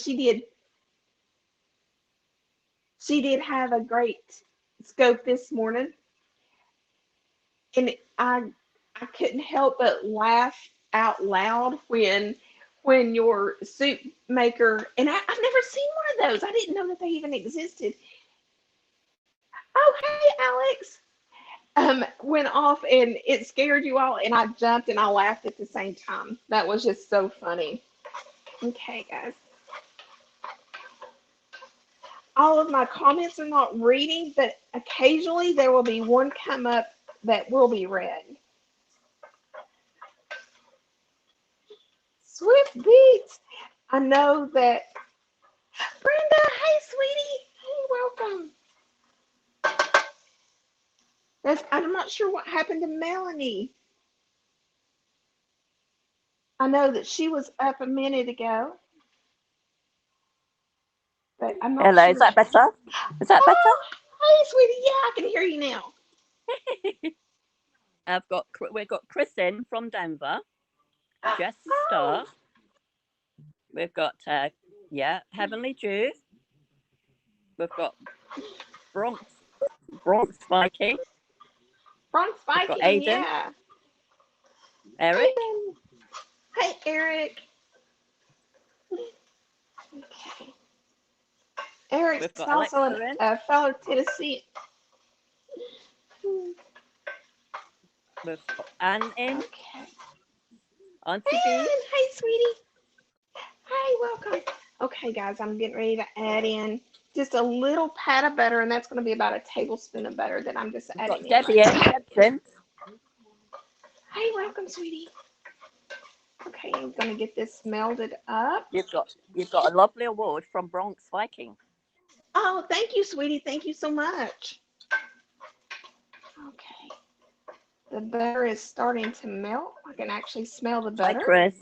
she did have a great scope this morning, and I couldn't help but laugh out loud when your soup maker, and I've never seen one of those. I didn't know that they even existed. Oh, hey, Alex. Went off and it scared you all, and I jumped and I laughed at the same time. That was just so funny. Okay, guys. All of my comments are not reading, but occasionally there will be one come up that will be read. Swift Beats. I know that. Brenda, hey, sweetie. Hey, welcome. I'm not sure what happened to Melanie. I know that she was up a minute ago, but I'm not Hello, sure. is that better? Is that better? Hey, sweetie. Yeah, I can hear you now. We've got Chris in from Denver, Jess Star. We've got Heavenly Jude. We've got Bronx Viking. Bronx Viking, got Aiden. Yeah. Eric. Aiden. Hey, Eric. Okay. Eric's also a fellow Tennessee. We've got Anne in. Okay. Auntie Anne, B. hey, sweetie. Hi, welcome. Okay, guys, I'm getting ready to add in just a little pat of butter, and that's going to be about a tablespoon of butter that I'm just adding in. Debbie in. Hey, welcome, sweetie. Okay, I'm going to get this melded up. You've got a lovely award from Bronx Viking. Oh, thank you, sweetie. Thank you so much. Okay. The butter is starting to melt. I can actually smell the butter. Hi, Chris.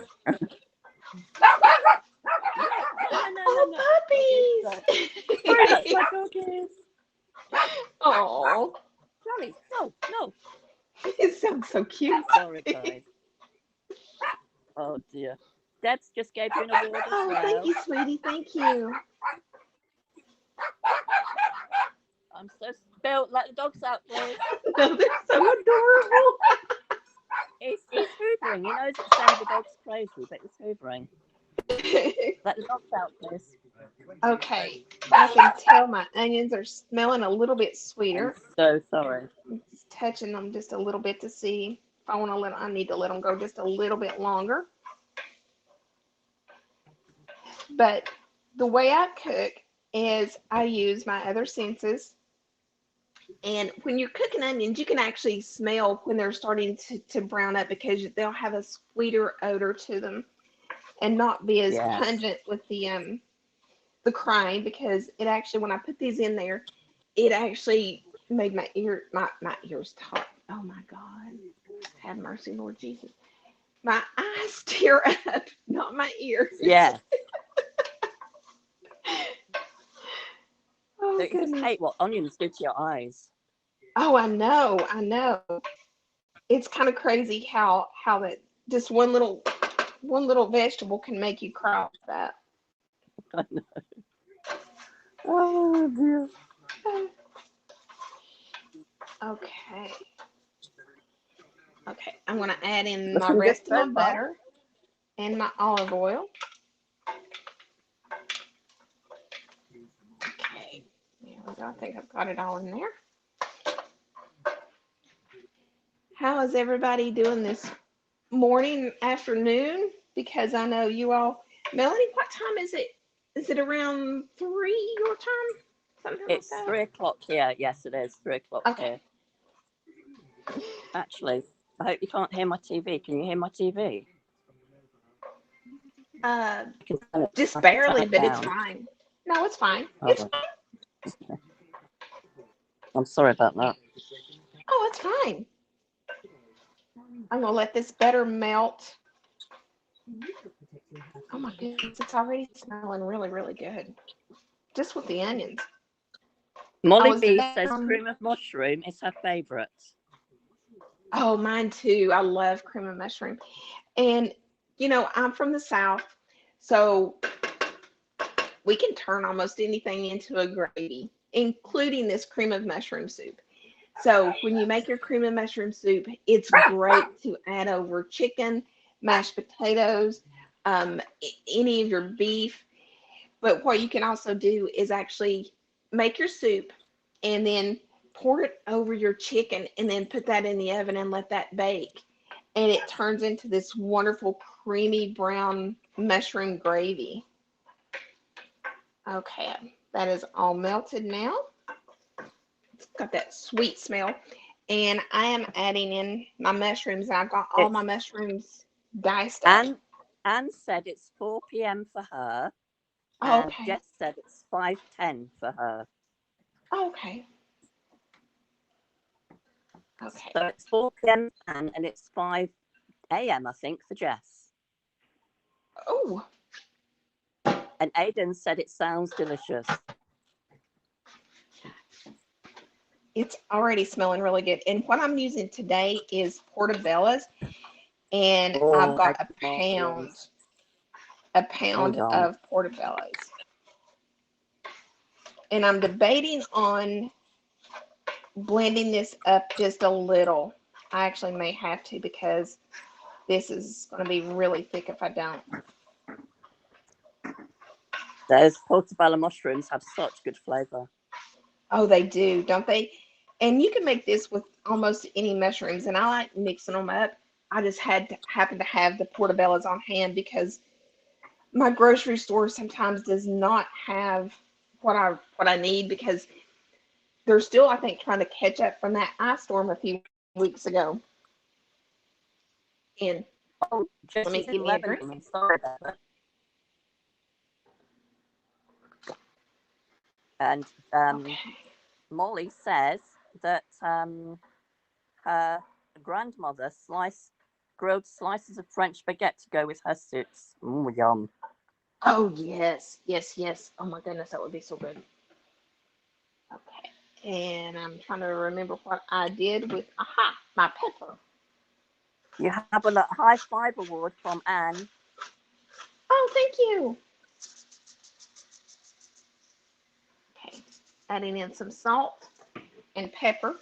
Oh, puppies! That's my doggies. Oh, Sorry, no. It sounds so cute. Sorry, guys. Oh dear. Deb's just gave you an award as well. Thank you, sweetie. Thank you. I'm so spilled. Let the dogs out, please. No, they're so adorable. He's hoovering. He knows it sounds the dog's crazy, but he's hoovering. Let the dogs out, please. Okay, I can tell my onions are smelling a little bit sweeter. I'm so sorry. I'm just touching them just a little bit to see if I need to let them go just a little bit longer. But the way I cook is I use my other senses. And when you're cooking onions, you can actually smell when they're starting to brown up, because they'll have a sweeter odor to them and not be as pungent with the crying, because it actually, when I put these in there, it actually made my ears talk. Oh my God. Have mercy, Lord Jesus. My eyes tear up, not my ears. Yeah. Oh, you just hate what onions do to your eyes. Oh, I know. It's kind of crazy how that just one little vegetable can make you cry like that. I know. Oh dear. Okay. I'm going to add in my rest of my butter and my olive oil. Okay. There we go. I think I've got it all in there. How is everybody doing this morning, afternoon? Because I know you all. Melanie, what time is it? Is it around 3 your time? Something it's like that? 3 o'clock here. Yes, it is 3 o'clock here. Actually, I hope you can't hear my TV. Can you hear my TV? Just barely, but it's fine. No, it's fine. It's fine. Okay. I'm sorry about that. Oh, it's fine. I'm going to let this butter melt. Oh my goodness, it's already smelling really, really good. Just with the onions. Molly B says cream of mushroom is her favorite. Oh, mine too. I love cream of mushroom. And, I'm from the South. So we can turn almost anything into a gravy, including this cream of mushroom soup. So when you make your cream of mushroom soup, it's great to add over chicken, mashed potatoes, any of your beef. But what you can also do is actually make your soup and then pour it over your chicken and then put that in the oven and let that bake. And it turns into this wonderful creamy brown mushroom gravy. Okay, that is all melted now. It's got that sweet smell. And I am adding in my mushrooms. I've got all my mushrooms diced up. Anne said it's 4 p.m. for her. Oh, And okay. Jess said it's 5:10 for her. Okay. Okay. So it's 4 p.m. for Anne and it's 5 a.m. I think for Jess. Oh. And Aidan said it sounds delicious. It's already smelling really good. And what I'm using today is portobello's. And I've got a pound of portobello's. And I'm debating on blending this up just a little. I actually may have to because this is going to be really thick if I don't. Those portobello mushrooms have such good flavor. Oh, they do, don't they? And you can make this with almost any mushrooms, and I like mixing them up. I just happen to have the portobello's on hand because my grocery store sometimes does not have what I need because they're still, I think, trying to catch up from that ice storm a few weeks ago. And let me get me a drink. I'm sorry about that. And Molly says that her grandmother grilled slices of French baguette to go with her soups. Yum. Oh, yes. Yes, yes. Oh, my goodness, that would be so good. Okay. And I'm trying to remember what I did with, my pepper. You have a high five award from Anne. Oh, thank you. Okay. Adding in some salt and pepper.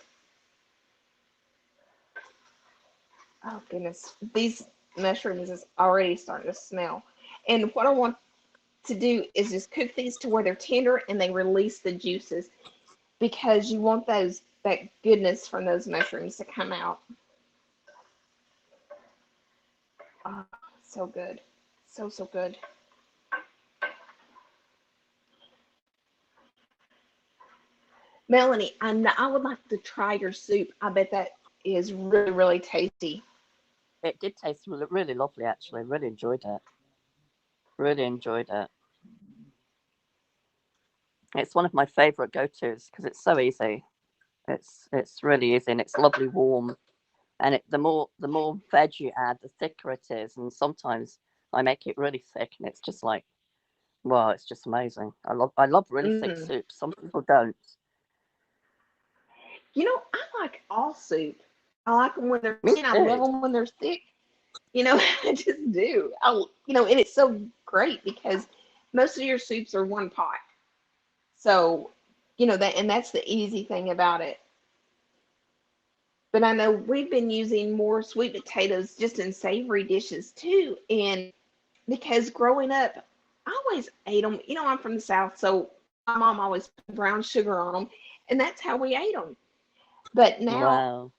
Oh, goodness. These mushrooms is already starting to smell. And what I want to do is just cook these to where they're tender and they release the juices because you want that goodness from those mushrooms to come out. Oh, so good. So, so good. Melanie, I would like to try your soup. I bet that is really, really tasty. It did taste really lovely, actually. Really enjoyed it. Really enjoyed it. It's one of my favourite go-tos because it's so easy. It's really easy and it's lovely warm. And the more veg you add, the thicker it is. And sometimes I make it really thick, and it's just like, well, it's just amazing. I love really thick soups. Some people don't. You know, I like all soup. I like them when they're Me thin. I love too. them when they're thick. You know, I just do. And it's so great because most of your soups are one pot. So, that's the easy thing about it. But I know we've been using more sweet potatoes just in savory dishes too. And because growing up, I always ate them. I'm from the South, so my mom always put brown sugar on them, and that's how we ate them. But now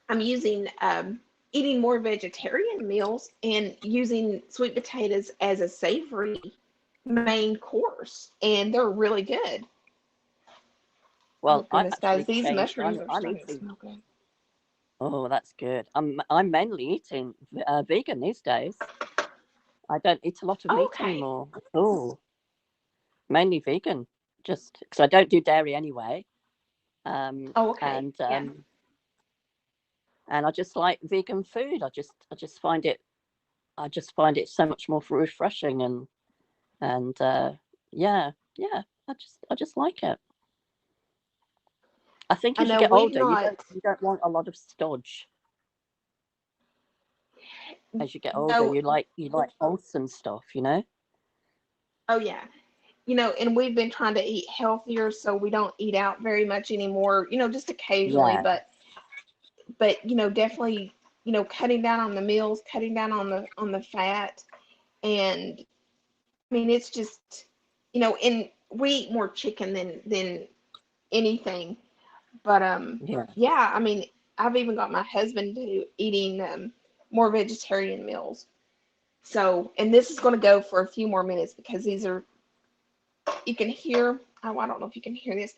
I'm eating more vegetarian meals and using sweet potatoes as a savory main course, and they're really good. Well, oh goodness, guys, these mushrooms are I'm starting to smell good. Oh, that's good. I'm mainly eating vegan these days. I don't eat a lot of meat anymore at all. Mainly vegan, just because I don't do dairy anyway. And I just like vegan food. I just find it so much more refreshing and yeah. I just like it. I think as you get older, you don't want a lot of stodge. As you get older, you like wholesome stuff, Oh yeah, and we've been trying to eat healthier, so we don't eat out very much anymore, just occasionally, Yeah, but definitely, cutting down on the meals, cutting down on the fat. And I mean, it's just, and we eat more chicken than anything. But yeah. yeah, I mean, I've even got my husband to eating more vegetarian meals. So, and this is going to go for a few more minutes because these are, you can hear, oh, I don't know if you can hear this,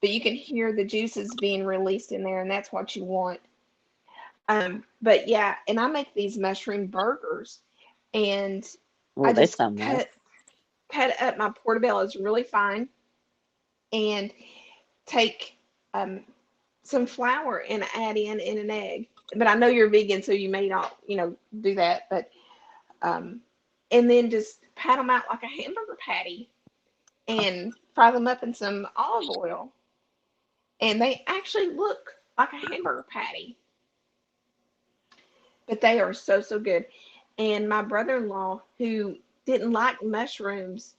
but you can hear the juices being released in there, and that's what you want. But yeah, and I make these mushroom burgers, and I Oh, they just sound nice. cut up my portobellos really fine, and take um, some flour and add in an egg. But I know you're vegan, so you may not, do that. But um, and then just pat them out like a hamburger patty and fry them up in some olive oil, and they actually look like a hamburger patty. But they are so so good. And my brother-in-law, who didn't like mushrooms,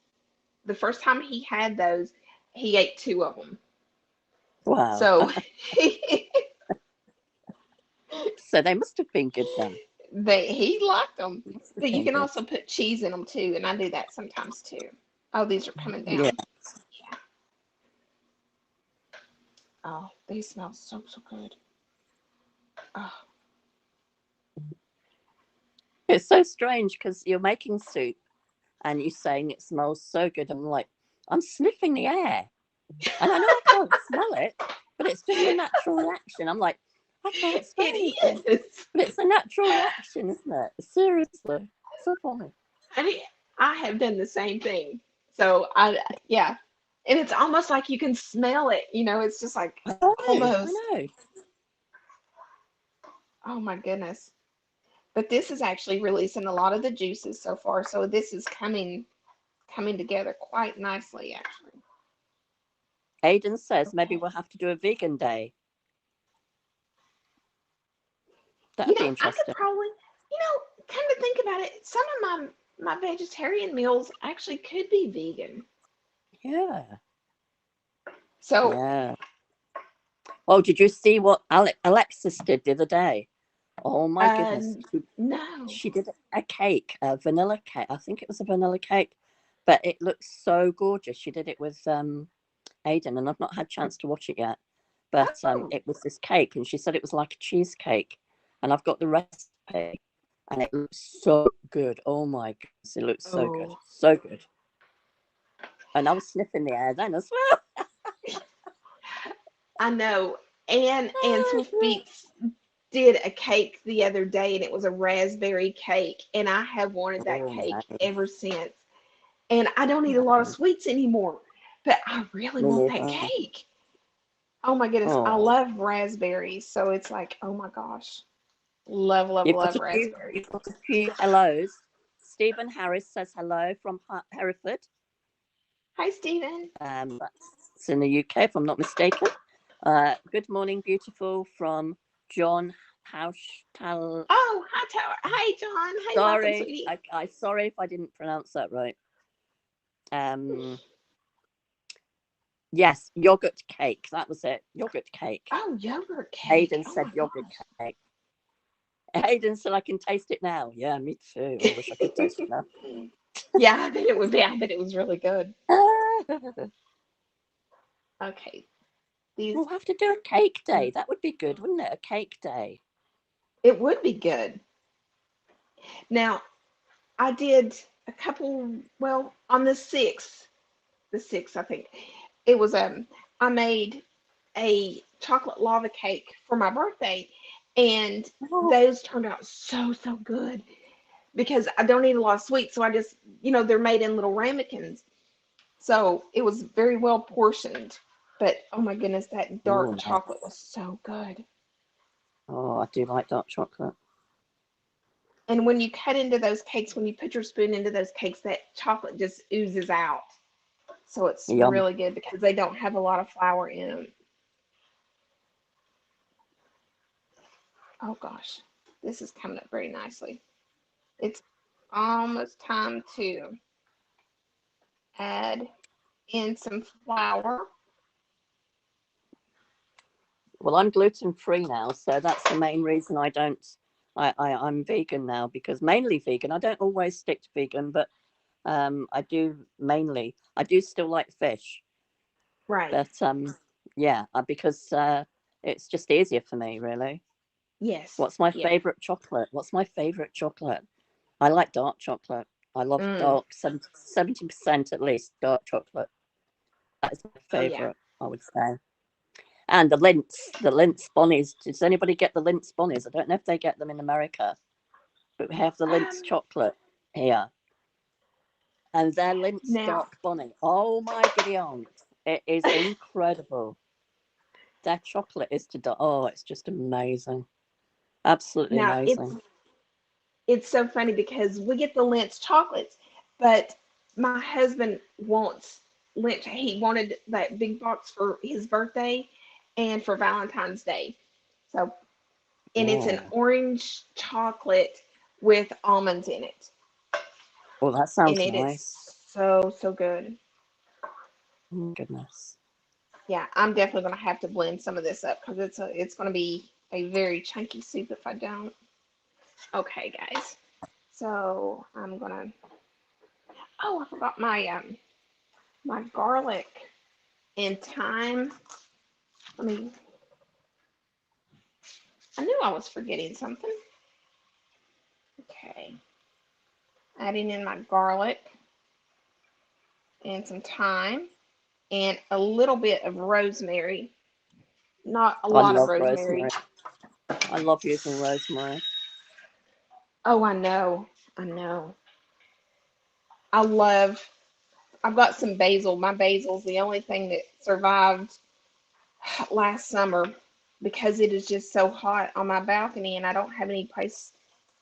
the first time he had those, he ate two of them. Wow. So So they must have been good then. he liked them. Must have But you been can good. also put cheese in them too, and I do that sometimes too. Oh, these are coming Yeah. down. Yeah. Oh, they smell so so good. Oh, It's so strange because you're making soup and you're saying it smells so good. I'm like, I'm sniffing the air. And I know I can't smell it, but it's just a natural reaction. I'm like, I can't smell anything. it is. But it's a natural reaction, isn't it? Seriously. So funny. I mean, I have done the same thing. So yeah, and it's almost like you can smell it. It's just like I know, almost. I know. Oh my goodness. But this is actually releasing a lot of the juices so far. So this is coming together quite nicely, actually. Aiden says maybe Okay. we'll have to do a vegan day. That'd be I could interesting. probably, come to think about it, some of my vegetarian meals actually could be vegan. Yeah. So, Yeah. Oh, did you see what Alexis did the other day? Oh my uh, goodness. no. She did a cake, a vanilla cake. I think it was a vanilla cake, but it looks so gorgeous. She did it with Aiden, and I've not had a chance to watch it yet. But Oh, it was this cake, and she said it was like a cheesecake. And I've got the recipe, and it looks so good. Oh my goodness, it looks so good, oh, so good. And I was sniffing the air then as well. I know. And Swift Beats did a cake the other day, and it was a raspberry cake, and I have wanted that Oh, cake nice. ever since. And I don't eat a lot of sweets anymore, but I really Me want that neither. cake. Oh my goodness, I Oh, love raspberries, so it's like, oh my gosh, love, love, love raspberries. you've got a few hellos. Stephen Harris says hello from Hereford. Hi, Stephen. That's in the UK, if I'm not mistaken. Good morning, beautiful, from John Hauschtal. Oh, hi, Tower. Hi, John. Hey, welcome, Sorry, sweetie. I sorry if I didn't pronounce that right. Um, yes, yogurt cake. That was it. Yogurt cake. Oh, yogurt cake. Aiden Oh said my yogurt gosh. cake. Aiden said I can taste it now. Yeah, me too. I wish I could taste it now. Yeah, I bet it would be. I bet it was really good. Okay, these We'll have to do a cake day. That would be good, wouldn't it? A cake day. it would be good. Now, I did a couple. Well, on the 6th, I think it was. I made a chocolate lava cake for my birthday, and Oh, those turned out so so good because I don't eat a lot of sweets, so I just, they're made in little ramekins, so it was very well portioned. But oh my goodness, that dark nice. chocolate was so good. Oh, I do like dark chocolate. And when you cut into those cakes, when you put your spoon into those cakes, that chocolate just oozes out. So it's Yum. really good because they don't have a lot of flour in them. Oh gosh, this is coming up very nicely. It's almost time to add. and some flour. Well, I'm gluten free now, so that's the main reason I don't. I'm vegan now because mainly vegan. I don't always stick to vegan, but I do mainly. I do still like fish, Right. but yeah, because it's just easier for me, really. Yes. What's my Yeah. favorite chocolate? What's my favorite chocolate? I like dark chocolate. I love Mm. dark, 70% at least dark chocolate. That is my Oh yeah. favorite, I would say. And the Lintz bonnies. Does anybody get the Lintz bonnies? I don't know if they get them in America, but we have the Lintz Um. chocolate here. And their Lintz Now. dark bonnie. Oh my giddy aunt. It is incredible. Their chocolate is to die. Oh, it's just amazing. Absolutely Now amazing. it's so funny because we get the Lynch chocolates, but my husband wants Lynch. He wanted that big box for his birthday and for Valentine's Day. So, and it's an Oh, orange chocolate with almonds in it, well, that and sounds it is nice. so good. Oh my goodness. Yeah, I'm definitely gonna have to blend some of this up because it's gonna be a very chunky soup if I don't. Okay, guys. So I'm gonna. Oh, I forgot my garlic and thyme. I mean, I knew I was forgetting something. Okay, adding in my garlic and some thyme and a little bit of rosemary. Not a I lot of love rosemary. rosemary. I love using rosemary. Oh, I know. I know. I love. I've got some basil. My basil's the only thing that survived last summer because it is just so hot on my balcony and I don't have any place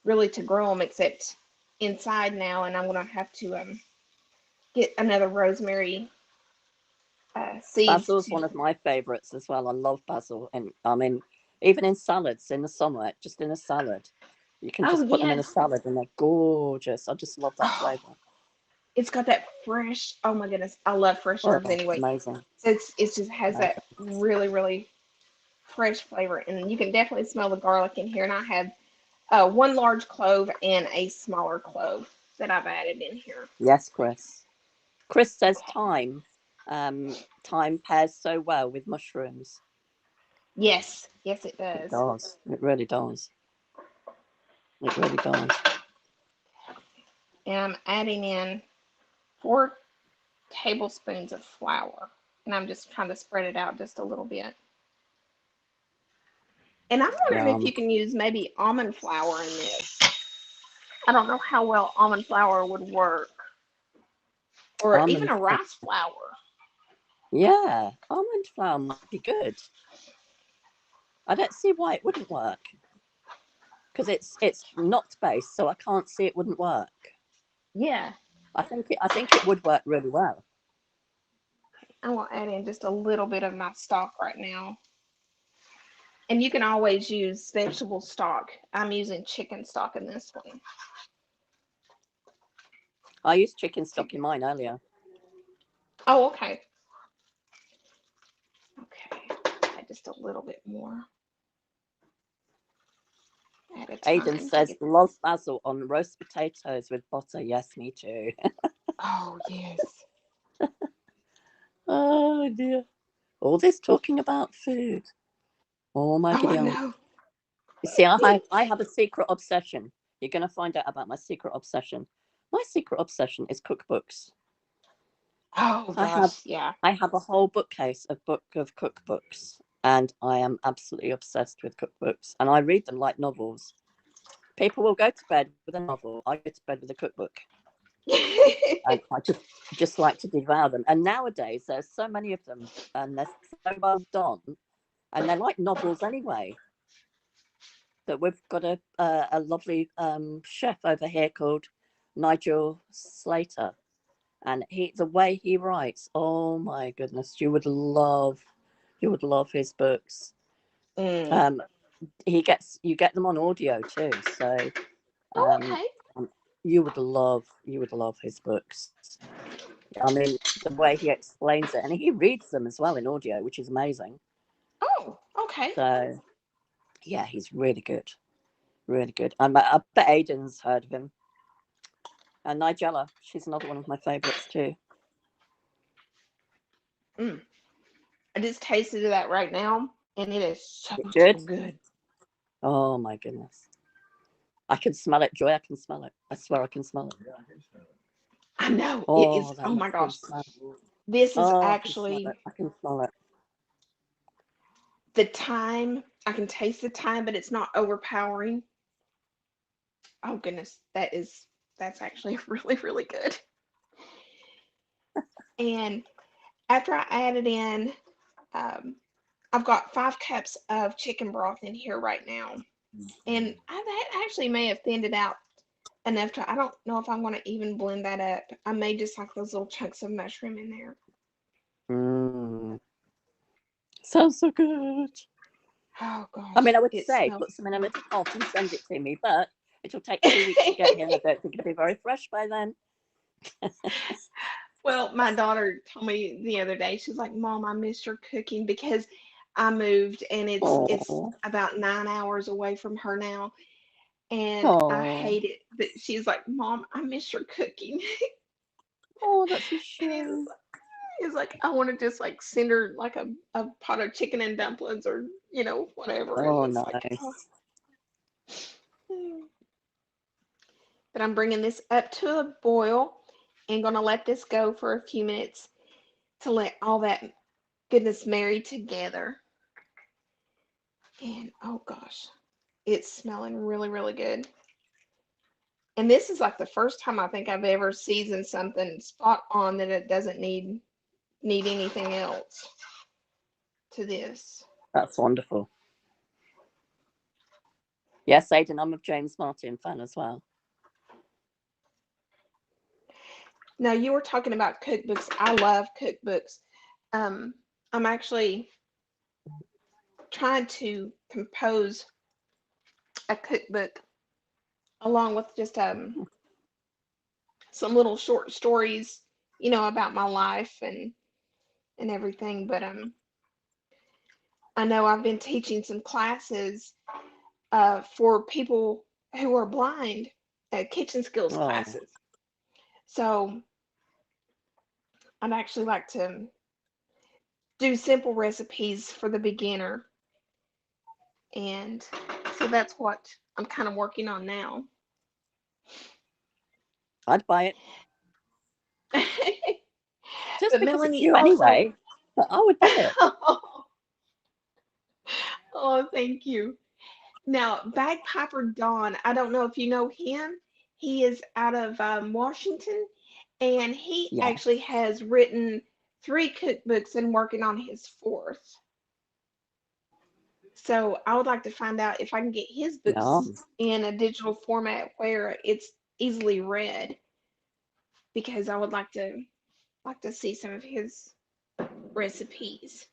really to grow them except inside now. And I'm gonna have to get another rosemary seeds Basil's to. one of my favorites as well. I love basil, and I mean, even in salads in the summer, just in a salad, you can Oh just put them in a yes. salad, and they're gorgeous. I just love that Oh, flavor. it's got that fresh. Oh my goodness, I love fresh herbs Oh, anyway. amazing, So it's just has that amazing. really fresh flavor, and you can definitely smell the garlic in here. And I have one large clove and a smaller clove that I've added in here. Yes, Chris. Chris says thyme pairs so well with mushrooms. Yes, yes, it It does. does. It really does. It really does. And I'm adding in 4 tablespoons of flour, and I'm just trying to spread it out just a little bit. And I'm wondering if you Yum. can use maybe almond flour in this. I don't know how well almond flour would work, or even Almond a flour. rice flour. Yeah, almond flour might be good. I don't see why it wouldn't work because it's not based, so I can't see it wouldn't work. Yeah, I think it would work really well. I'm gonna add in just a little bit of my stock right now. And you can always use vegetable stock. I'm using chicken stock in this one. I used chicken stock in mine earlier. Oh, okay. Okay. Add just a little bit more at a Aidan time to says get love this. basil on roast potatoes with butter. Yes, me too. Oh, yes. Oh dear. All this talking about food. Oh my Oh, I giddy aunt. know. You see, I have a secret obsession. You're going to find out about my secret obsession. My secret obsession is cookbooks. Oh, I have gosh. Yeah. I have a whole bookcase of cookbooks, and I am absolutely obsessed with cookbooks, and I read them like novels. People will go to bed with a novel. I go to bed with a cookbook, and I just like to devour them. And nowadays, there's so many of them, and they're so well done, and they're like novels anyway. That we've got a lovely chef over here called Nigel Slater, and the way he writes, oh my goodness, you would love his books. Mm. um you get them on audio too, Oh, um okay. um, you would love his books. I mean, the way he explains it, and he reads them as well in audio, which is amazing. Oh, okay. So, yeah, he's really good. Really good. I bet Aiden's heard of him. And Nigella, she's another one of my favourites too. Mm. I just tasted that right now, and it is so Good. good. Oh my goodness. I can smell it, Joy. I can smell it. I swear I can smell it. I know it Oh, is. that Oh my must be gosh, smell. this is Oh, I can smell actually it. I can smell it. the thyme. I can taste the thyme, but it's not overpowering. Oh goodness, that's actually really, really good. And after I added in, um, I've got 5 cups of chicken broth in here right now, and that actually may have thinned it out enough to. I don't know if I'm going to even blend that up. I may just like those little chunks of mushroom in there. Mm. Sounds so good. Oh I gosh, mean, I would it say smells. put some in a little pot and send it to me, but it'll take 2 weeks to get here. I don't think it'll be very fresh by then. Well, my daughter told me the other day, she's like, Mom, I miss your cooking because I moved and it's Oh, about 9 hours away from her now. And I oh, hate it. But she's like, Mom, I miss your cooking. oh, that's a And shame. he's like, I want to just like send her like a pot of chicken and dumplings or, whatever. And Oh, it's like, oh. nice. But I'm bringing this up to a boil and going to let this go for a few minutes to let all that goodness marry together. And oh gosh, it's smelling really, really good. And this is like the first time I think I've ever seasoned something spot on that it doesn't need anything else to this. That's wonderful. Yes, Aiden, I'm a James Martin fan as well. Now you were talking about cookbooks. I love cookbooks. Um, I'm actually trying to compose a cookbook along with just some little short stories, about my life and everything. But I know I've been teaching some classes for people who are blind, kitchen skills Oh, classes. So I'd actually like to do simple recipes for the beginner. And so that's what I'm kind of working on now. I'd buy it just But because it's Melanie you also, anyway. But I would buy it. oh, thank you. Now, Bagpiper Don, I don't know if you know him. He is out of Washington, and he Yeah. actually has written 3 cookbooks and working on his 4th. So I would like to find out if I can get his Yeah. books in a digital format where it's easily read, because I would like to see some of his recipes.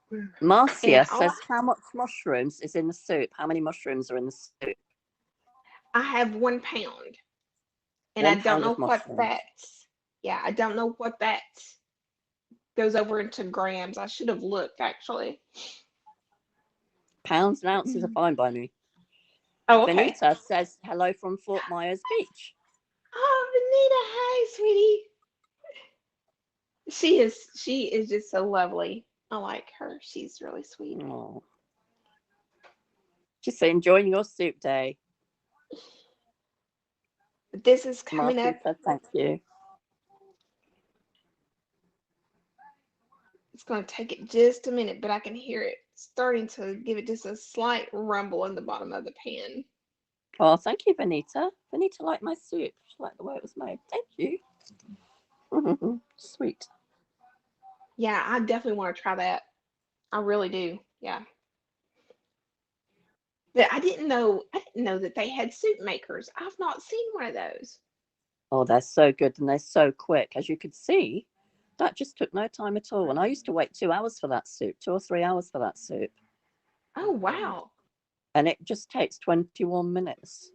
And Marcia says, how much mushrooms is in the soup? How many mushrooms are in the soup? I have 1 pound, and I One don't pound know of what mushrooms. that's. Yeah, I don't know what that goes over into grams. I should have looked actually. Pounds and ounces are fine by me. Oh, okay. Benita says, hello from Fort Myers Beach. Oh, Benita, hi, sweetie. She is just so lovely. I like her. She's really sweet. Oh. Just enjoying your soup day. But this is coming Martin up. said, thank you. It's going to take it just a minute, but I can hear it starting to give it just a slight rumble in the bottom of the pan. Oh, thank you, Benita. Benita liked my soup. She liked the way it was made. Thank you. Sweet. Yeah, I definitely want to try that. I really do. Yeah. But I didn't know that they had soup makers. I've not seen one of those. Oh, they're so good and they're so quick. As you could see, that just took no time at all. And I used to wait 2 hours for that soup, 2 or 3 hours for that soup. Oh wow. And it just takes 21 minutes.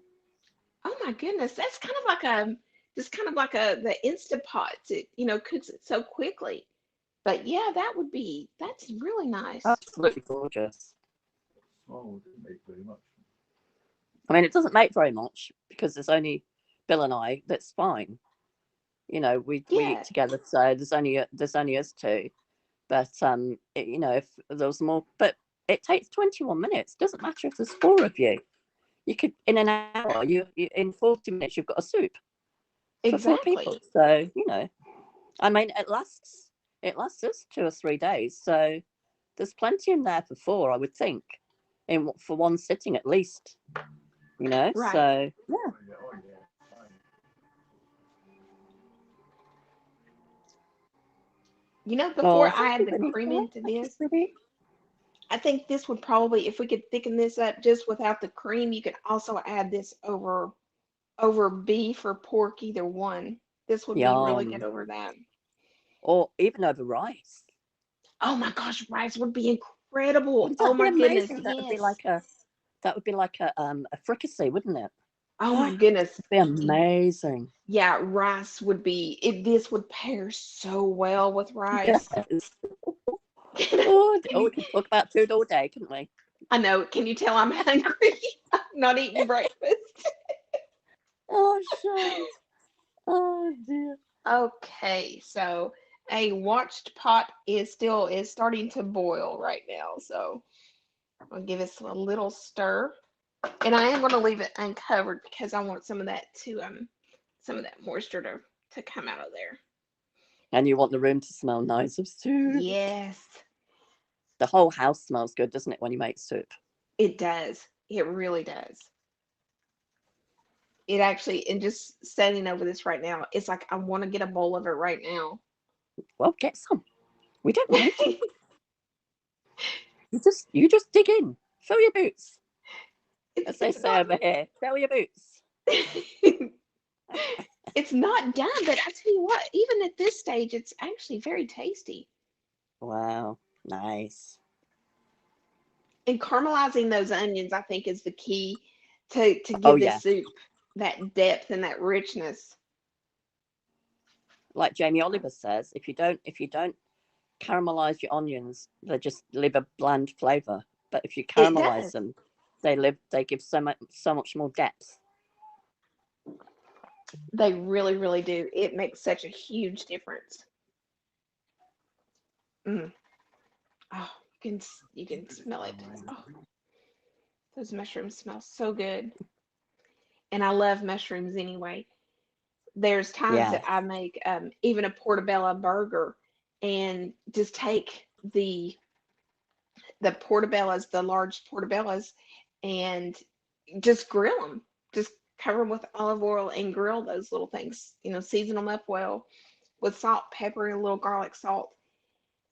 Oh my goodness. That's kind of like just kind of like the Instant Pots. It, cooks it so quickly. But yeah, that's really nice. Absolutely gorgeous. Oh, it didn't make very much. I mean, it doesn't make very much because there's only Bill and I. That's fine. We Yeah, eat together, so there's only us two. But if there was more, but it takes 21 minutes. Doesn't matter if there's four of you. You could in an hour. You in 40 minutes you've got a soup for four exactly. people. So I mean, it lasts us 2 or 3 days. So there's plenty in there for four, I would think, for one sitting at least. Right. So yeah. Oh, yeah, oh, yeah. Fine. Before Thank I add you, the Benita. cream into Thank you, this, sweetie. I think this would probably, if we could thicken this up just without the cream, you could also add this over beef or pork, either one. This would be really good Yum. over that. Or even over rice. Oh my gosh, rice would be incredible. Wouldn't Oh that be my goodness, amazing? yes. That would be like a fricassee, wouldn't it? Oh my It'd goodness. be amazing. Yeah, rice would be this would pair so well with rice. Yes. Can We you, could talk about food all day, couldn't we? I know, can you tell I'm hungry? I'm not eating breakfast. Oh, shucks. Oh, dear. Okay, so a watched pot is starting to boil right now. So I'll give this a little stir. And I am going to leave it uncovered because I want some of that moisture to come out of there. And you want the room to smell nice of soup. Yes, The whole house smells good, doesn't it, when you make soup? it does. It really does. It actually, and just standing over this right now, it's like I want to get a bowl of it right now. Well, get some. We don't mind. You just dig in. Fill your boots, as they It's say over here. Fill your boots. not it's not done, but I tell you what, even at this stage, it's actually very tasty. Wow, nice. And caramelizing those onions, I think, is the key to Oh give yeah, this soup that depth and that richness. like Jamie Oliver says, if you don't caramelize your onions, they just leave a bland flavor. But if you It caramelize does. them, they give so much more depth. They really, really do. It makes such a huge difference. Mm. Oh, you can smell it. Oh, those mushrooms smell so good. And I love mushrooms anyway. There's times Yeah. that I make even a portobello burger and just take the portobellos, the large portobellos, and just grill them. Just cover them with olive oil and grill those little things. Season them up well with salt, pepper, and a little garlic salt,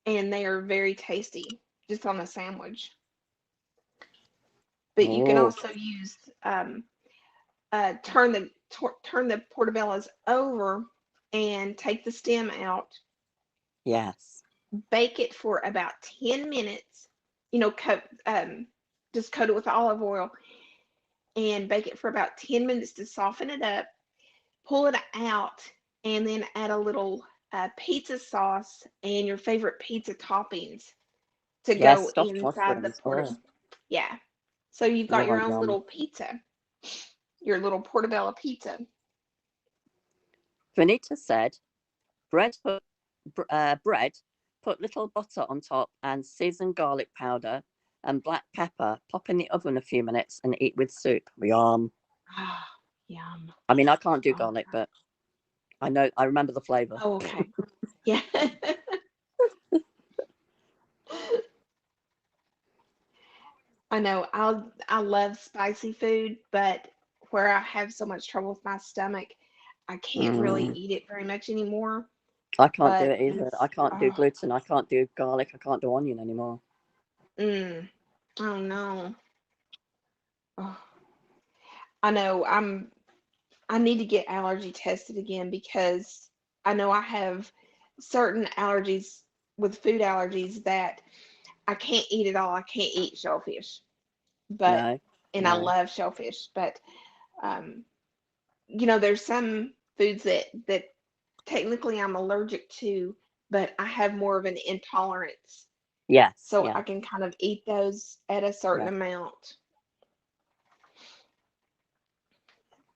and they are very tasty just on a sandwich. But you can Oh also use turn the portobellos over and take the stem out. yes. Bake it for about 10 minutes. Just coat it with olive oil and bake it for about 10 minutes to soften it up. Pull it out and then add a little pizza sauce and your favorite pizza toppings to Yes. go Stuffed inside the mushrooms. Oh. Yeah. So you've got Oh your own yum. little pizza, your little portobello pizza. Vanita said bread bread, put little butter on top and seasoned garlic powder and black pepper. Pop in the oven a few minutes and eat with soup. Yum. Ah, yum. I mean, I can't do Oh, garlic, but I remember the flavour. oh, okay. Yeah. I know I love spicy food, but where I have so much trouble with my stomach, I can't really Mm, eat it very much anymore. I can't do But it either. this, I can't do oh, gluten. I can't do garlic. I can't do onion anymore. mm, oh no. Oh, I know I need to get allergy tested again because I know I have certain allergies with food allergies that I can't eat at all. I can't eat shellfish, but No, and I no. love shellfish, but um, there's some. foods that technically I'm allergic to, but I have more of an intolerance. Yes, So yeah, I can kind of eat those at a certain yeah. amount.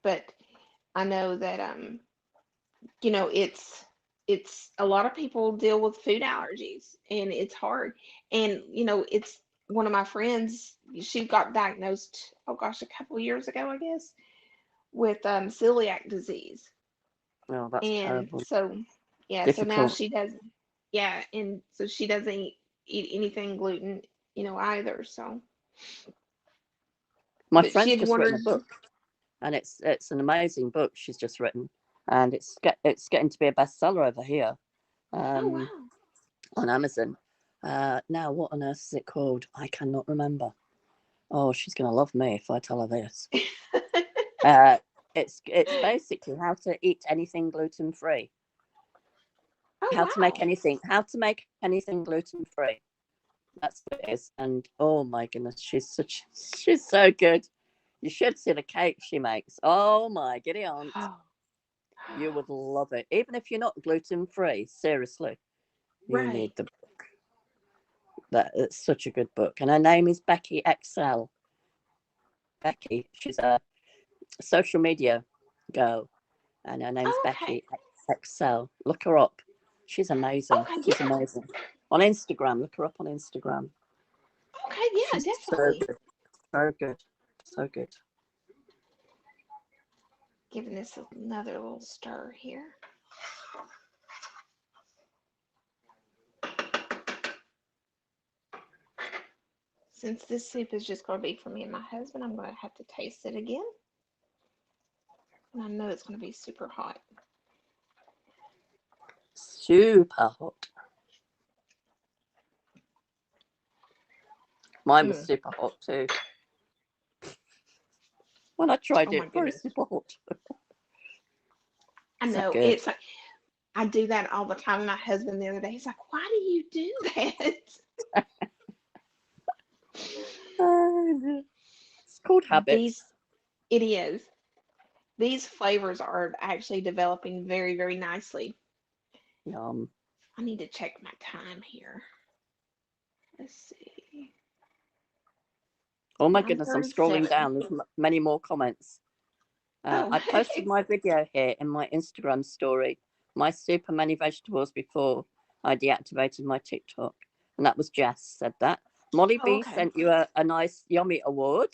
But I know that it's a lot of people deal with food allergies and it's hard. And it's one of my friends, she got diagnosed, oh gosh, a couple years ago, I guess, with celiac disease. Oh, that's And terrible. so yeah, so now Difficult. she doesn't, yeah, and so she doesn't eat anything gluten, either. So, My but she friend's had just written wondered, a book, and it's an amazing book she's just written, and it's getting to be a bestseller over here, oh um, wow. on Amazon. Now, what on earth is it called? I cannot remember. Oh, she's gonna love me if I tell her this. Uh, it's basically how to eat anything gluten free, Oh wow. how to make anything gluten free. That's what it is. And oh my goodness, she's so good. You should see the cake she makes. Oh my giddy aunt. Oh, You would love it. Even if you're not gluten free, seriously, you right. need that. It's such a good book. And her name is Becky Excel. Becky, she's a social media girl, and her name's Okay. Becky Excel. Look her up. She's amazing. Okay, She's yeah. amazing. On Instagram, look her up on Instagram. Okay, yeah, She's so definitely. good, so good, so good. Giving this another little stir here. Since this soup is just going to be for me and my husband, I'm going to have to taste it again. And I know it's going to be super hot. Super hot. Mine was Mm. super hot too. When I tried Oh my it, very goodness. super hot. I So know. good. It's like I do that all the time. My husband the other day, he's like, "Why do you do that?" It's called These, habits. it is. These flavors are actually developing very, very nicely. Yum. I need to check my time here. Let's see. Oh my goodness, I'm scrolling 9:37. down. There's many more comments. Oh, I posted my video here in my Instagram story. My super many vegetables before I deactivated my TikTok. And that was Jess said that. Molly oh, B okay. sent you a nice yummy award.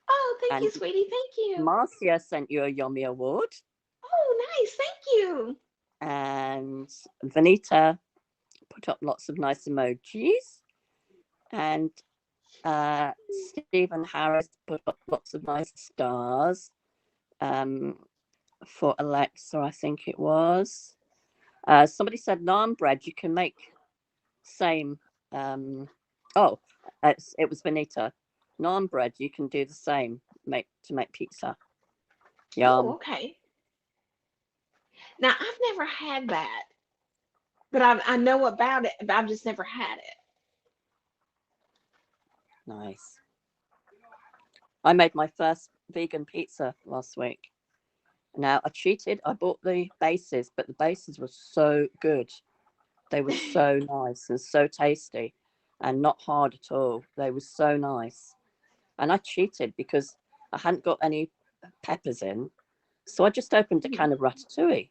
Oh, thank you, And sweetie. Thank you. Marcia sent you a yummy award. Oh, nice. Thank you. And Vanita put up lots of nice emojis. And Stephen Harris put up lots of nice stars, for Alexa, I think it was. Somebody said naan bread you can make same. Um, oh, it was Vanita. Naan bread you can do the same to make pizza. Oh, Yum. okay. Now I've never had that, but I know about it, but I've just never had it. Nice. I made my first vegan pizza last week. Now I cheated. I bought the bases, but the bases were so good. They were so nice and so tasty and not hard at all. They were so nice. And I cheated because I hadn't got any peppers in. So I just opened a can of ratatouille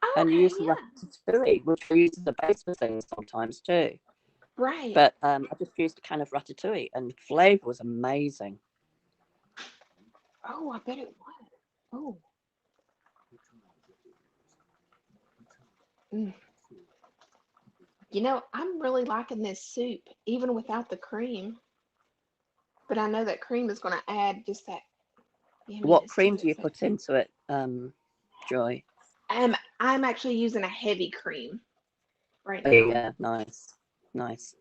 Oh, and okay, used the yeah. ratatouille, which I use as a base for things sometimes too. Right. But I just used a can of ratatouille and the flavour was amazing. Oh, I bet it was. Oh. Mm. I'm really liking this soup, even without the cream. But I know that cream is going to add just that What yumminess to cream do it. you So, put into it, Joy? I'm actually using a heavy cream right Oh, now. yeah, nice. Nice.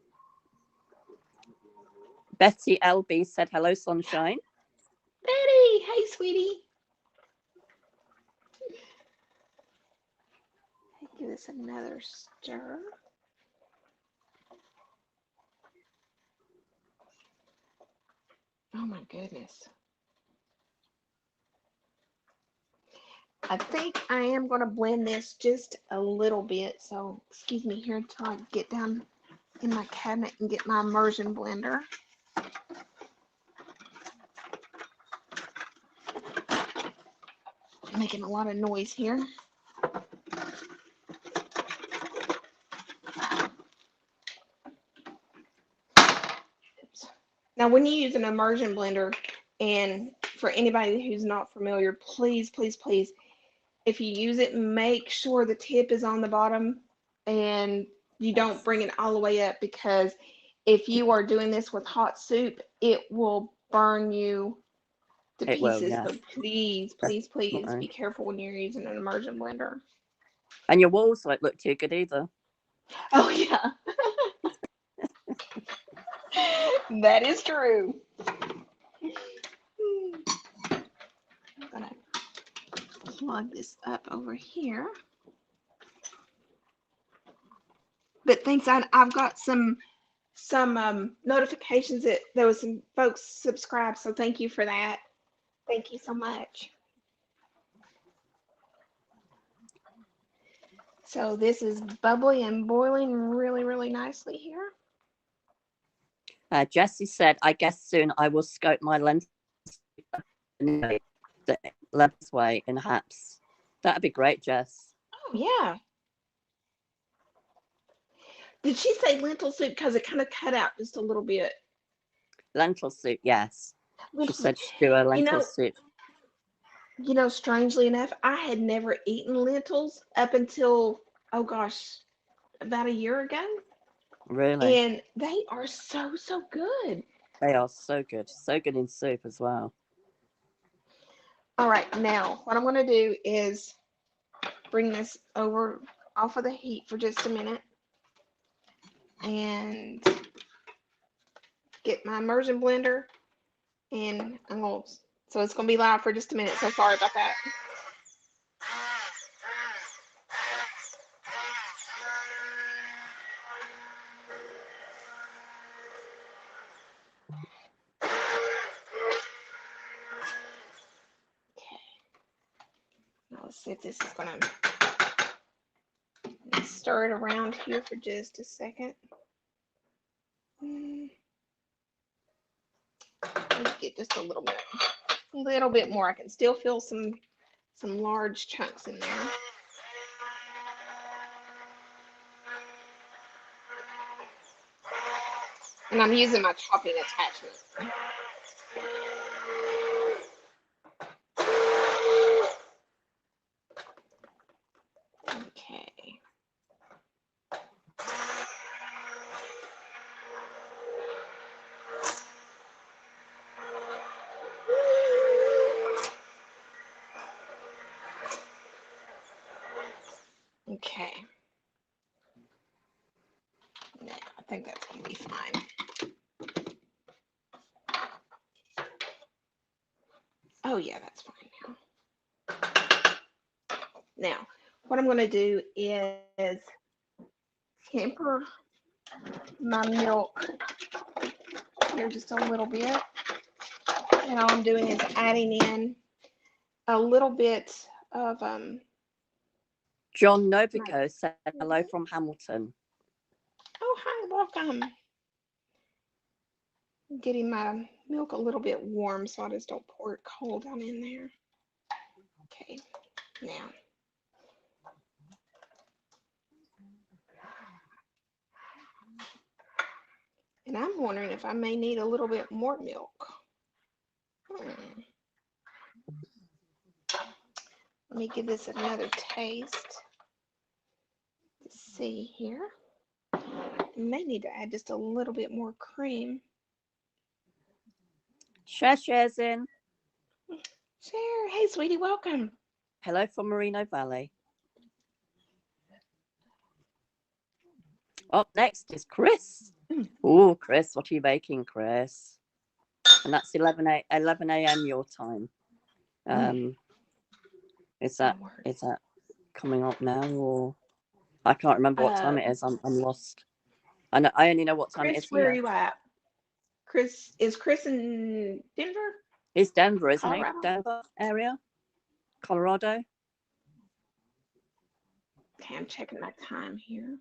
Betty LB said, hello, sunshine. Betty, hey, sweetie. Give this another stir. Oh my goodness. I think I am going to blend this just a little bit. So excuse me here until I get down in my cabinet and get my immersion blender. Making a lot of noise here. Oops. Now, when you use an immersion blender, and for anybody who's not familiar, please, please, please, if you use it, make sure the tip is on the bottom and you don't bring it all the way up, because if you are doing this with hot soup, it will burn you to It will, pieces. yeah. So please, please, please Definitely. be careful when you're using an immersion blender. And your walls don't look too good either. Oh, yeah. That is true. I'm gonna plug this up over here. But thanks, I've got some notifications that there was some folks subscribed, so thank you for that. Thank you so much. So this is bubbly and boiling really, really nicely here. Jessie said, I guess soon I will scope my lens the lens way in Haps. That'd be great, Jess. Oh, yeah. Did she say lentil soup? Because it kind of cut out just a little bit. Lentil soup, yes. She Lentil said she'd do a lentil soup. You know, strangely enough, I had never eaten lentils up until, oh gosh, about a year ago. Really? And they are so, so good. They are so good. So good in soup as well. All right, now what I'm going to do is bring this over off of the heat for just a minute and get my immersion blender, and I'm going to, so it's going to be loud for just a minute, so sorry about that. Let's see if this is going to stir it around here for just a second. Let's get just a little bit more. I can still feel some large chunks in there. And I'm using my chopping attachment. Okay. Okay. Yeah, I think that's going to be fine. Oh, yeah, that's fine now. Now, what I'm going to do is temper my milk here just a little bit. And all I'm doing is adding in a little bit of John Novico said hello from Hamilton. oh, hi, welcome. I'm getting my milk a little bit warm so I just don't pour it cold down in there. Okay, now. And I'm wondering if I may need a little bit more milk. Let me give this another taste. Let's see here. I may need to add just a little bit more cream. Share's in. Share, hey sweetie, welcome. Hello from Merino Valley. Up next is Chris. Oh, Chris, what are you making, Chris? And that's 11 a.m. your time. Is that coming up now, or I can't remember what time it is. I'm lost. I only know what time Chris, it is where here. are you at? Chris in Denver? It's Denver, isn't Colorado? it? Denver area, Colorado. Okay, I'm checking my time here.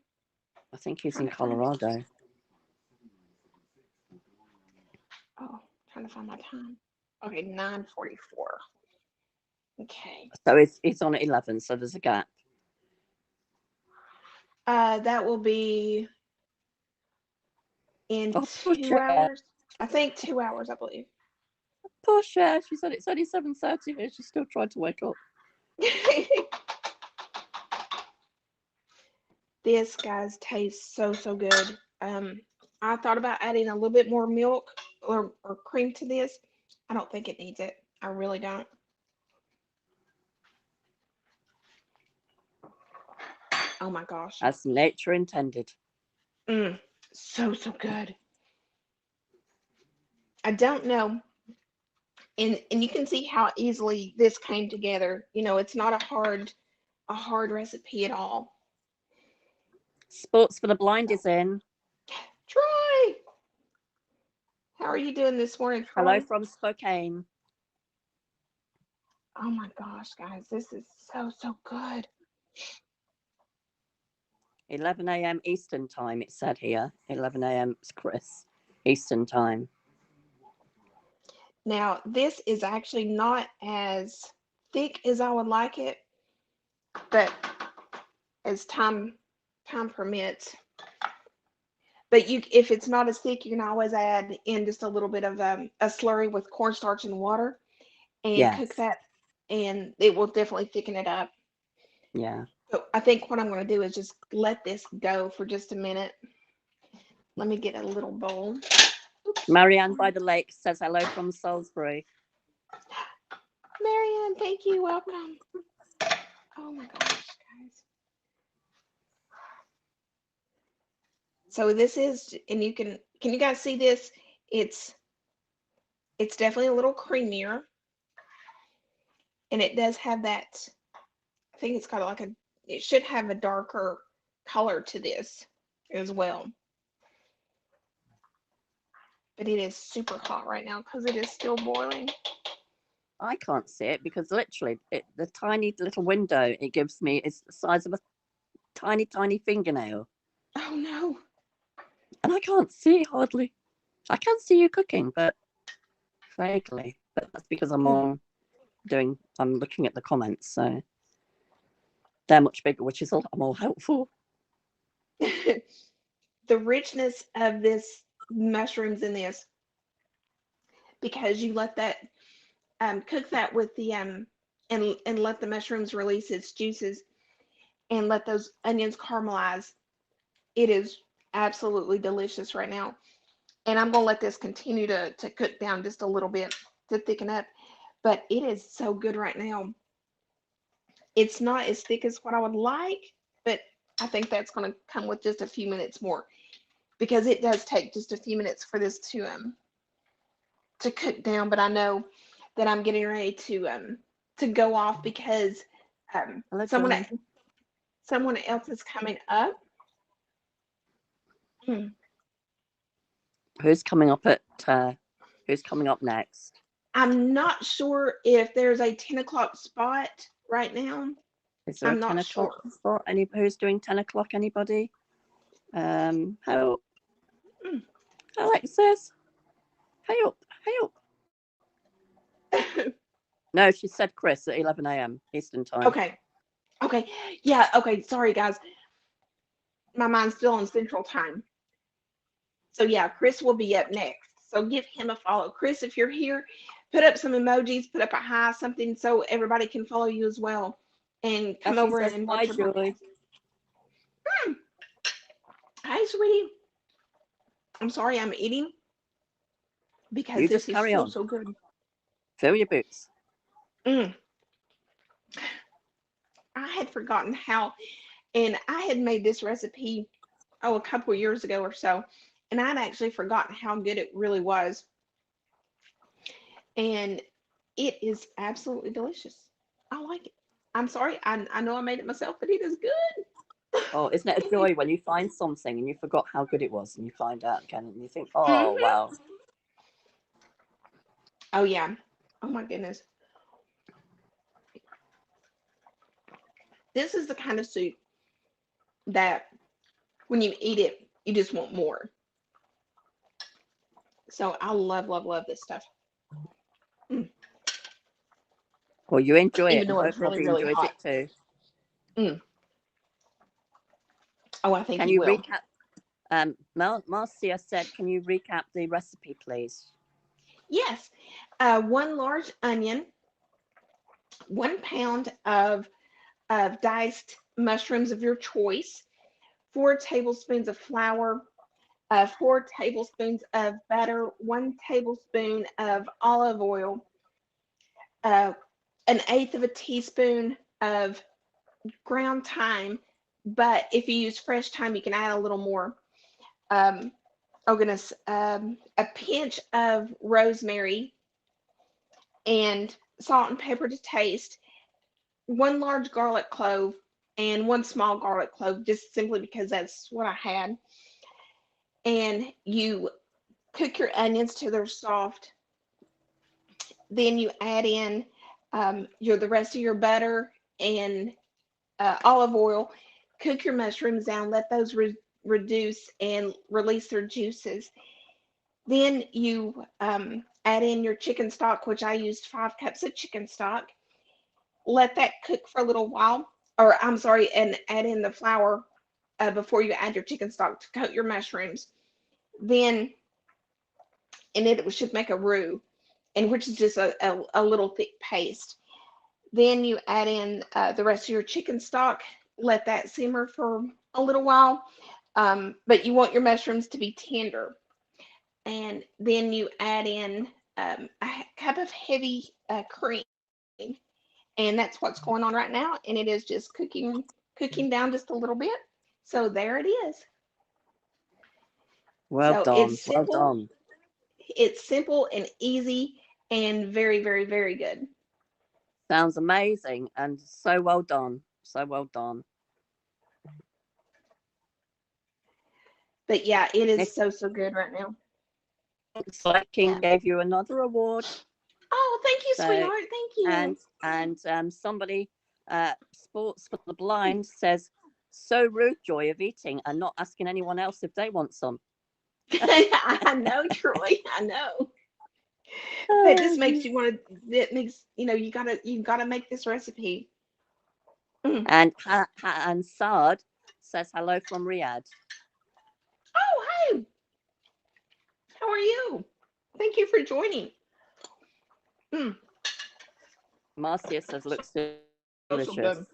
I think he's Trying in to find- Colorado. Oh, trying to find my time. Okay, 9:44. Okay. So he's on at 11, so there's a gap. That will be in Oh, 2 hours. I think 2 hours, I believe. Poor Cher. She said it's only 7:30 here. She's still trying to wake up. This, guys, tastes so good. I thought about adding a little bit more milk or cream to this. I don't think it needs it. I really don't. Oh my gosh. As nature intended. So good. I don't know. And you can see how easily this came together. You know, it's not a hard recipe at all. Sports for the Blind is in. Troy, how are you doing this morning, Troy? Hello from Spokane. Oh my gosh, guys, this is so good. 11 a.m. Eastern time, it said here. 11 a.m. Chris, Eastern time. Now, this is actually not as thick as I would like it, but as time permits. But if it's not as thick, you can always add in just a little bit of a slurry with cornstarch and water and cook that, and it will definitely thicken it up. Yeah. So I think what I'm going to do is just let this go for just a minute. Let me get a little bowl. Oops. Marianne by the Lake says hello from Salisbury. Marianne, thank you. Welcome. Oh my gosh, guys. So this is, and can you guys see this? It's definitely a little creamier. And it does have that, I think it's got it should have a darker color to this as well. But it is super hot right now because it is still boiling. I can't see it because literally the tiny little window it gives me is the size of a tiny fingernail. Oh no. And I can't see hardly. I can see you cooking, but vaguely. But that's because I'm looking at the comments, so they're much bigger, which is a lot more helpful. The richness of this mushrooms in this, because you let that cook that with the and let the mushrooms release its juices and let those onions caramelize. It is absolutely delicious right now. And I'm gonna let this continue to cook down just a little bit to thicken up. But it is so good right now. It's not as thick as what I would like, but I think that's gonna come with just a few minutes more, because it does take just a few minutes for this to cook down. But I know that I'm getting ready to go off because someone else is coming up. Who's coming up next? I'm not sure if there's a 10 o'clock spot right now. Is there I'm a 10 not o'clock sure. spot? Who's doing 10 o'clock? Anybody? Help. Alexis. Help. No, she said Chris at 11 a.m. Eastern time. Okay. Yeah, okay. Sorry, guys. My mind's still on Central Time. So yeah, Chris will be up next. So give him a follow. Chris, if you're here, put up some emojis, put up a hi, something so everybody can follow you as well. And come over and watch your podcast. Hi, sweetie. I'm sorry I'm eating because this is so good. Fill your boots. I had forgotten how, and I had made this recipe, a couple years ago or so, and I'd actually forgotten how good it really was. And it is absolutely delicious. I like it. I'm sorry, I know I made it myself, but it is good. Oh, isn't it a joy when you find something and you forgot how good it was and you find out again and you think, oh, wow. Oh, yeah. Oh, my goodness. This is the kind of soup that when you eat it, you just want more. So I love, love, love this stuff. Mm. Well, you enjoy it, Even and though Bo it's really, probably really enjoys hot. it too. Mm. Oh, I think Can he you will. recap? Marcia said, "Can you recap the recipe, please?" Yes. 1 large onion, 1 pound of diced mushrooms of your choice, 4 tablespoons of flour, 4 tablespoons of butter, 1 tablespoon of olive oil, uh, an eighth of a teaspoon of ground thyme. But if you use fresh thyme, you can add a little more. Um, oh goodness, a pinch of rosemary and salt and pepper to taste. 1 large garlic clove and 1 small garlic clove, just simply because that's what I had. And you cook your onions till they're soft. Then you add in the rest of your butter and olive oil. Cook your mushrooms down. Let those reduce and release their juices. Then you add in your chicken stock, which I used 5 cups of chicken stock. Let that cook for a little while, or I'm sorry, and add in the flour before you add your chicken stock to coat your mushrooms. Then, and it should make a roux, and which is just a little thick paste. Then you add in the rest of your chicken stock, let that simmer for a little while, but you want your mushrooms to be tender. And then you add in a cup of heavy cream, and that's what's going on right now. And it is just cooking down just a little bit. So there it is. Well So done, well done. it's simple and easy and very, very, very good. Sounds amazing and so well done, so well done. But yeah, it is Nick, so, so good right now. King Yeah. gave you another award. Oh, thank you, So sweetheart. Thank you. and somebody, Sports for the Blind says, so rude, Joy, of eating and not asking anyone else if they want some. I know, Troy. I know. That just makes you want to. That makes you gotta make this recipe. Mm. And Saad says hello from Riyadh. Oh, hey, how are you? Thank you for joining. Mm. Marcia says looks So, so delicious. good.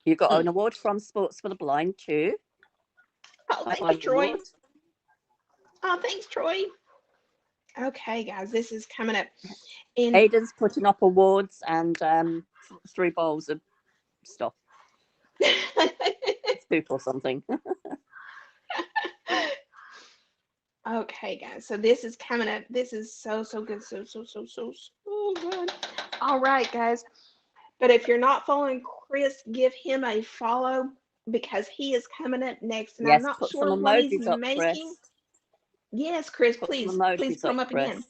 You got Mm. an award from Sports for the Blind too. Oh, High thank you, five Troy. award. Oh, thanks, Troy. Okay, guys, this is coming up in. Aiden's putting up awards and 3 bowls of stuff, soup or something. Okay, guys, so this is coming up. This is so, so good. So, so, so, so, so good. All right, guys. But if you're not following Chris, give him a follow because he is coming up next. And I'm Yes, not put some sure what he's emojis up, making. Chris. Yes, Chris, Put some please emojis put up, them up again. Chris.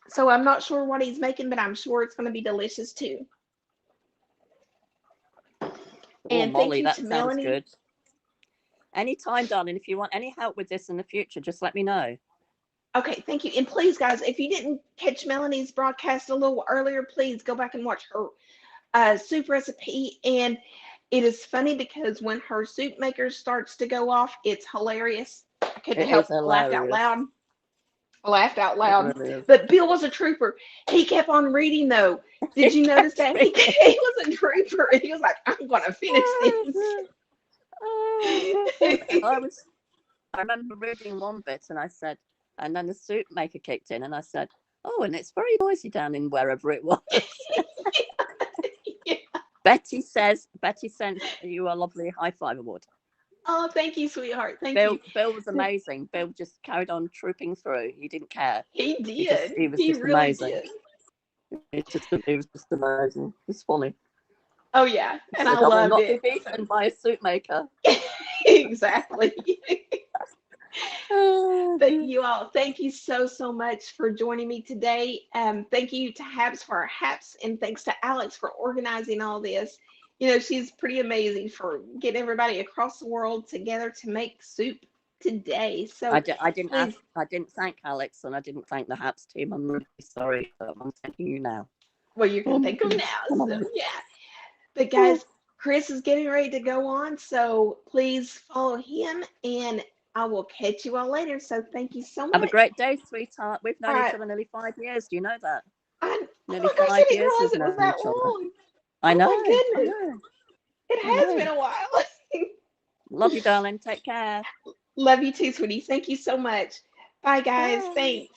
So I'm not sure what he's making, but I'm sure it's going to be delicious too. Oh, And thank Molly, you that to sounds Melanie. good. Anytime, darling. If you want any help with this in the future, just let me know. Okay, thank you. And please, guys, if you didn't catch Melanie's broadcast a little earlier, please go back and watch her soup recipe. And it is funny because when her soup maker starts to go off, it's hilarious. I couldn't It help is laughed out hilarious. loud. I laughed out It loud. really is. But Bill was a trooper. He kept on reading though. Did you notice that? He was a trooper. He was like, I'm gonna finish this. I remember reading one bit and I said, and then the soup maker kicked in and I said, oh, and it's very noisy down in wherever it was. Yeah. Betty sent you a lovely high five award. Oh, thank you, sweetheart. Thank you. Bill was amazing. Bill just carried on trooping through. He didn't care. He did. He was He just really amazing. did. It was just amazing. It's funny. Oh yeah, and So I I will loved not be it. beaten by a soup maker. Exactly. Oh, But you all, thank you so, so much for joining me today. Thank you to Habs for our haps, and thanks to Alex for organizing all this. You know, she's pretty amazing for getting everybody across the world together to make soup today. So I didn't please, ask. I didn't thank Alex, and I didn't thank the Hats team. I'm really sorry, but I'm thanking you now. well, you're Oh gonna my thank them goodness. now. Come So on. yeah. But Oh, guys, Chris is getting ready to go on, so please follow him, and I will catch you all later. So thank you so have a much. great day, sweetheart. We've All known each right. other nearly 5 years. Do you know that? Oh Nearly my gosh, I five didn't years realize we've it was known that each other. long. I Oh know. my I goodness. know. It I has know. been a while. Love you, darling. Take care. Love you too, sweetie. Thank you so much. Bye, guys. Bye. Thanks.